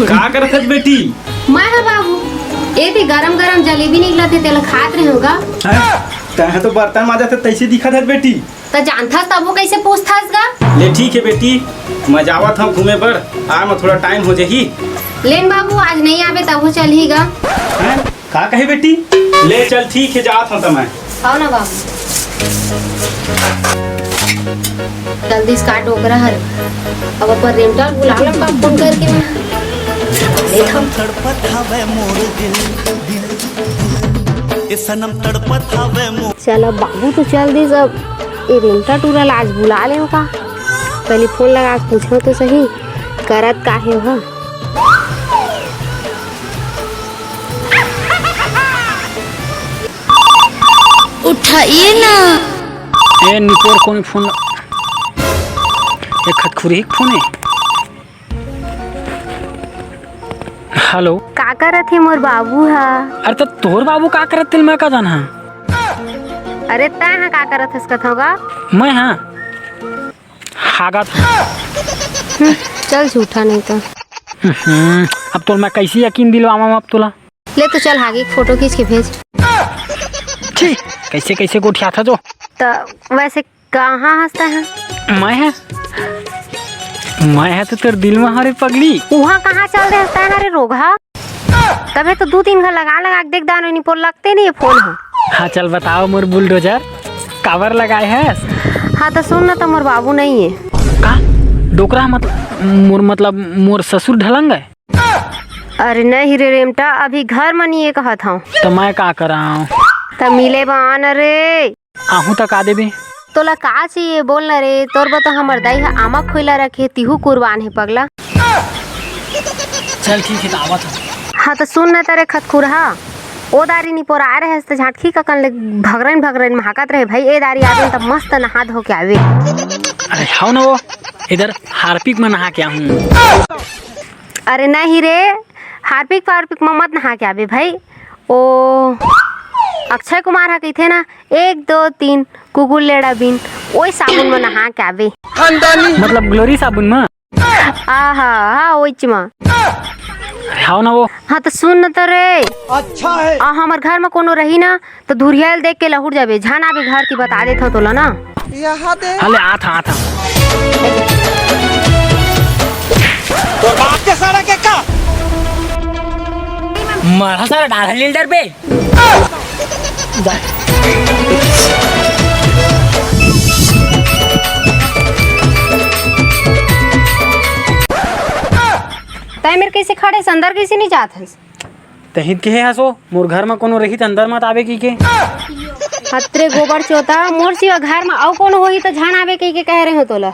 का करत है बेटी? मैं है बाबू ए थी गरम गरम जलेबी निकला थे तेल खात रहे होगा। तह तो बर्तन माजा थे तैसे दिखत है बेटी। तो जानता तब वो कैसे पूछतास गा? ले ठीक है बेटी, मैं जावत हूँ घूमे पर, आ मैं थोड़ा टाइम हो जाही। लेन बाबू आज नहीं आवे तब वो चलेगा। का कहे बेटी? ले चल ठीक है जात हूँ तो मैं। आओ ना बाबू जल्दी से काट ओकरा हर। अब अपन रेंटल बुला लो बाप फोन करके मैं तड़पत हवे मोर दिल ए सनम तड़पत हवे मोर। चलो बाबू तो चल दी सब ये रेंटा टूरल आज बुला ले का। पहले फोन लगा पूछो तो सही करत काहे हो। उठाइए ना। ए निकोर कौन फोन? एक खतखुरी फोन है। हेलो का करत है मोर बाबू हा? अरे तो तोर बाबू का करत तिल मैं का जाना? अरे तय हा का करत हस कथ होगा? मैं हाँ हागा था। चल झूठा नहीं तो। अब तो मैं कैसे यकीन दिलवाऊं अब तोला? ले तो चल आगे फोटो खींच के भेज। ठीक कैसे कैसे गोठिया था जो? तो वैसे कहाँ हंसता है? मैं है तो तेरे दिल में हरे पगली। वहाँ कहाँ चल रहे हंसता है हरे रोगा? तबे तो 2-3 घर लगा देख दानो नहीं पोल लगते नहीं ये फोन हो। हाँ चल बताओ मोर बुलडोजर कवर लगाए है? हाँ तो सुन ना तो मोर बाबू नहीं है। का डोकरा मतलब मोर ससुर ढलंग है? अरे नहीं रे रेमटा अभी घर में नहीं कहा था। तो मैं का कराऊं? तो मिले बान रे आहू तक आ देबे। तोला का चाहिए बोल ना रे। तोर बा तो हमर दाई हा आमा खोइला रखे तिहू कुर्बान है पगला। चल ठीक है तो आवत हूं। हाँ तो सुन ना तेरे खतखुरहा ओ दारी नहीं पोरा आ रहे तो झाटकी का कन ले भगरन महकत रहे भाई। ए दारी आदमी तब मस्त नहा धो के आवे। अरे हाउ ना वो इधर हार्पिक में नहा के आऊं। अरे नहीं रे हार्पिक में मत नहा के आवे भाई। ओ अक्षय कुमार हा कहते ना 1 2 3 कुकुल लेड़ा बिन ओई साबुन में नहा के आवे। मतलब ग्लोरी साबुन में? आहा हाँ ओइच में। हाउ ना वो। हाँ तो सुन न तो रे। अच्छा है हमार घर में कोनो रही ना तो धुरियाल देख के लहुर जाबे। झान आवे घर की बता देता तोला ना। यहाँ दे हले आता तो बाप के सारा के का मारा सारा डाल लीडर पे। तय मेरे कैसे खड़े अंदर कैसे नहीं जात हस? तहित के है हसो मोर घर में कोनो रही त अंदर मत आवे की के। हतरे गोबर चोता मोर सिवा घर में आउ कोनो होई तो झान आवे के कह रहे हो तोला।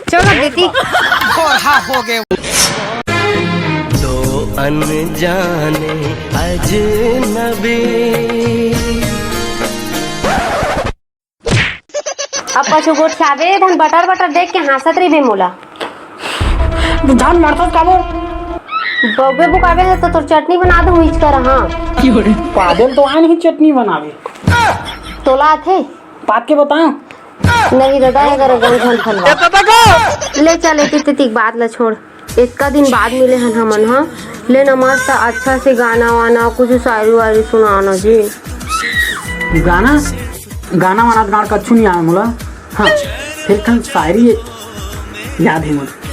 चलो देती हो गए दो अनजाने अजनबी। अब पछू गोठ आवे धन बटर देख के हंसत रही बे मोला। जान मारता काबो बब्बे बुकावे है तो तोर चटनी बना दूं हिच कर। हां पागल तो आन ही चटनी बनावे तोला थे बात के बताऊं? नहीं दादा अगर गंठन फलवा ले चल इतनी बात ला छोड़। इतना दिन बाद मिले हन हमन। हाँ ले ना मस्त अच्छा से गाना वाना कुछ शायरी वायरी सुनाना जी। गाना वाना गान कच्छू नहीं आया मोला। हाँ फिर खन शायरी याद है मुझे।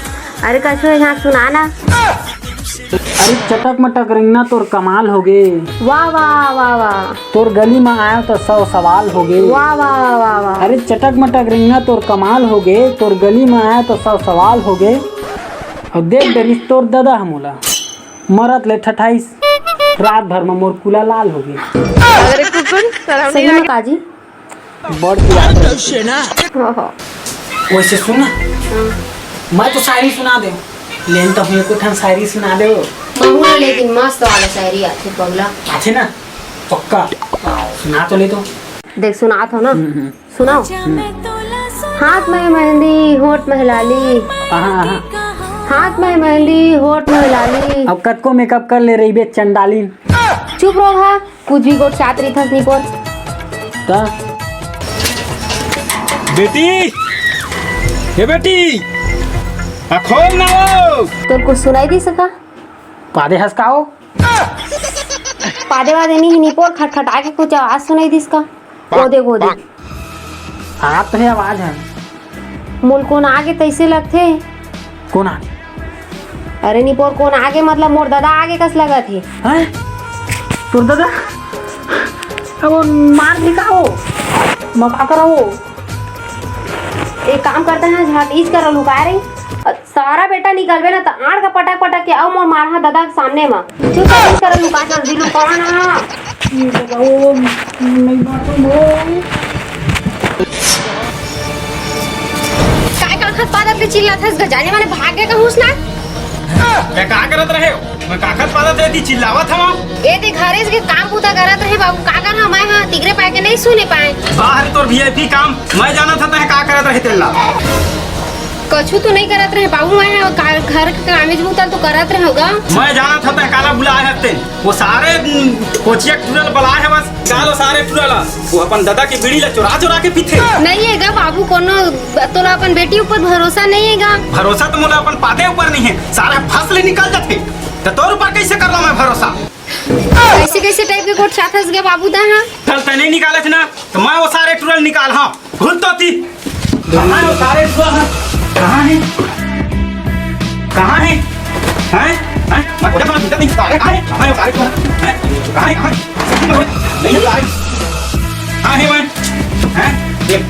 अरे कछो यहाँ सुनाना। अरे चटक मटक रिंगना तोर कमाल हो गए। वाह वाह वाह वाह। तोर गली में आया तो 100 सवाल हो गए। वाह वाह वाह वाह। अरे चटक मटक रिंगना तोर कमाल हो गए। तोर गली में आया तो 100 सवाल हो गए। और देख डरिस तोर दादा हमोला मरत ले 28 रात भर में मोर कुला लाल हो गए। अरे कुकुर सही में काजी बड़ वैसे सुना मैं तो शायरी सुना दे लेन तो हुए कुछ शायरी सुना दे। बहुआ लेकिन मस्त वाला शायरी आथे पगला। आथे ना पक्का सुना तो ले तो। देख सुनात हो ना, सुनाओ। हाथ में मेहंदी होठ में लाली, हाँ हाँ। हाथ में मेहंदी होठ में लाली। अब कद को मेकअप कर ले रही बे चंडाली। चुप रहो हा, कुछ भी गोट चातरी थस नहीं पोर। ता बेटी, ये बेटी खोल ना वो। तोर कुछ सुनाई दी सका? पादे हंसकाओ। पादे वादे नहीं निपोर, खटखटा के कुछ आवाज सुनाई दी इसका। ओ देख आप तो है आवाज है। मोल कौन आगे तैसे लगथे? कौन आ? अरे निपोर कौन आगे मतलब मोर दादा आगे कस लगा थे। हैं? तोर दादा? अब वो मार दिखाओ, मका करो। एक काम करते हैं, झाटीज कर लुका रही सारा बेटा निकलवे ना तो आड़ का पटक पटक के आओ मोर मारहा दादा के सामने में। चुप कर लुका जल्दी लुका ना। ओ नहीं मालूम हो। काय काखत पादर के चिल्ला था, गजाने वाले भागे का हुस ना। क्या का करत रहे हो? मैं काखत पादत रहती चिल्लावत हम। ए दे घरे के काम पूता करत रहे बाबू, का कर हम हां तिगरे पाए के नहीं सुने पाए। बाहर तोर वीआईपी काम मैं जाना था तह का करत रहे तेला। कछु तो नहीं करत रहे बाबू, मैं घर के कामेज मुतल तो करत रहे होगा। मैं जाना था तह काला बुलाए हते वो सारे कोचिया टूरल बलाए है बस कालो सारे टूरल वो अपन दादा की बीड़ी ला चुरा के पीथे। नहीं हैगा बाबू, कोनो तोला अपन बेटी ऊपर भरोसा नहीं हैगा। भरोसा तो मोला अपन पादे ऊपर नहीं है, सारा फसले निकल जाते तो तोर ऊपर कैसे कर लो मैं भरोसा? कैसे टाइप के कोट साथस गए बाबू दा हां चल त नहीं निकाले थे ना तो मैं वो सारे टूरल निकाल। हां भूल तो थी कहां वो सारे टूरल कहां है? कहां है? हैं मैं बोला था नहीं सारे कहां है? मैं वो सारे टूरल हैं कहां है? नहीं सारे कहां है मैं हैं देख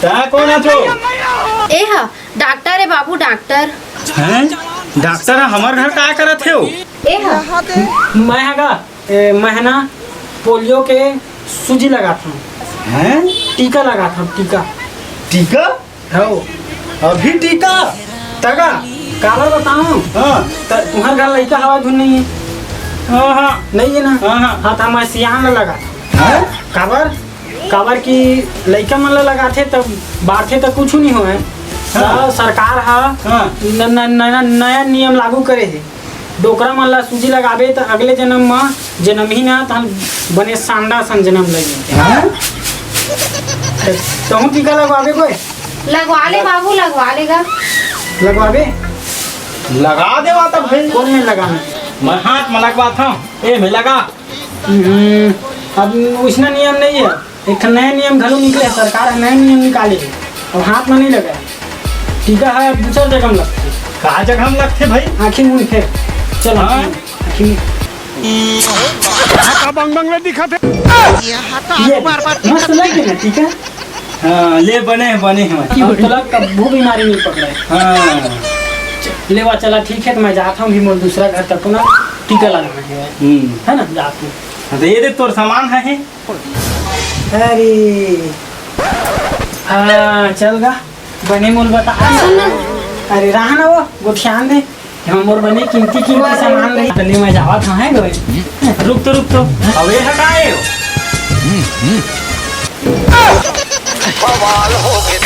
क्या कौन है तो? ए हा डॉक्टर है बाबू, डॉक्टर हैं डॉक्टर हमार घर का करत हो? ए हा मैं हैगा मैं ना पोलियो के सूजी लगाता हूँ। हैं टीका लगाता हूँ, टीका। टीका हो अभी टीका तगा काबर बताऊँ? हाँ तुम्हारे घर लड़का हवा धुन नहीं है? हाँ हाँ नहीं है ना? हाँ, हाँ। हाँ तो मैं सियान में लगाता हूँ। काबर काबर की लड़का मन ला लगाथे तब बाढ़े तक कुछ नहीं हो है। हाँ। सरकार हा हाँ। नया नियम लागू करे है। डोकरा मन ला सूजी लगाबे तो अगले जन्म में जन्म ही ना तो बने सांडा सन जन्म लगे। तो टीका लगवाबे कोई? लगवा ले बाबू, लगवा लेगा। लगवाबे? लगा दे तो भाई कौन में लगाना? मैं हाथ में लगवा था ए में लगा। अब उसना नियम नहीं है, एक नया नियम घलो निकले है, सरकार नया नियम निकाले है। अब हाथ में नहीं लगा टीका है, अब दूसर जगह में लगते। कहाँ जगह हम लगते भाई? आँखी मुँह फेर चल हाँ। आँखी बंगला दिखा थे ये मस्त लगे ना टीका। हाँ ले बने हैं अब तो लग कब्बू बीमारी नहीं पकड़ा है। हाँ लेवा चला ठीक है, तो मैं जाता हूँ भी मोर दूसरा घर तक ना टीका लगाना है ना? जाता हूँ। तो ये देख तोर सामान है अरे हाँ चल गा बने मोल बता। अरे रहा ना वो गोठियान दे हम मोर बने कीमती सामान नहीं चलिए मैं जावा था है गए। रुक तो अबे हटाए बवाल हो गए